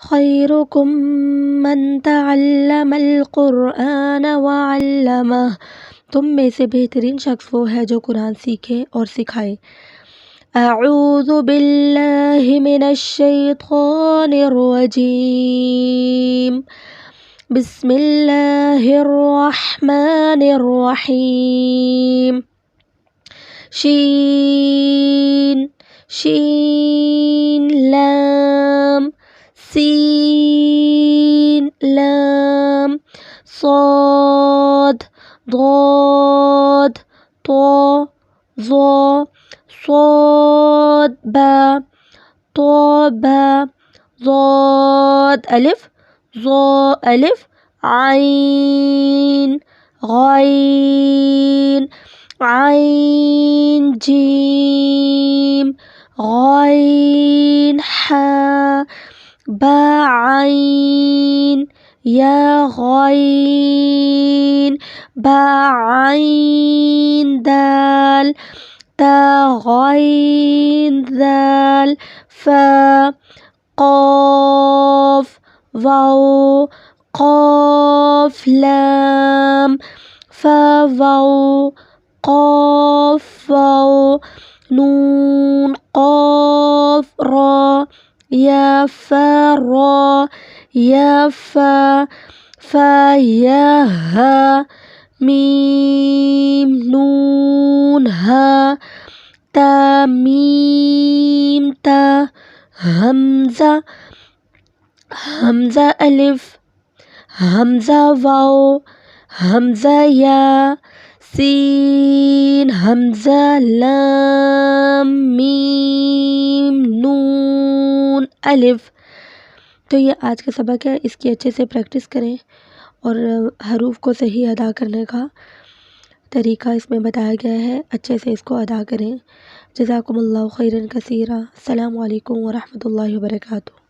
خیرکم من تعلم القرآن وعلمہ، تم میں سے بہترین شخص وہ ہے جو قرآن سیکھے اور سکھائے۔ اعوذ باللہ من الشیطان الرجیم، بسم اللہ الرحمن الرحیم۔ شین شین لام سین لام صاد ضاد طا ظا صاد با طا با ضاد الف ظا الف عین غین عین جیم غین حا با عین یا غین با عین دال تا غین ذال فا قاف واو قاف لام فا واو قاف واو نون قاف را یا فا را یا فا فا یا ہا میم نون ہا تا میم تا حمزہ حمزہ الف حمزہ واو حمزہ یا سین حمزہ لام میم نون الف۔ تو یہ آج کا سبق ہے، اس کی اچھے سے پریکٹس کریں اور حروف کو صحیح ادا کرنے کا طریقہ اس میں بتایا گیا ہے، اچھے سے اس کو ادا کریں۔ جزاکم اللہ خیرا کثیرا۔ السلام علیکم ورحمۃ اللہ وبرکاتہ۔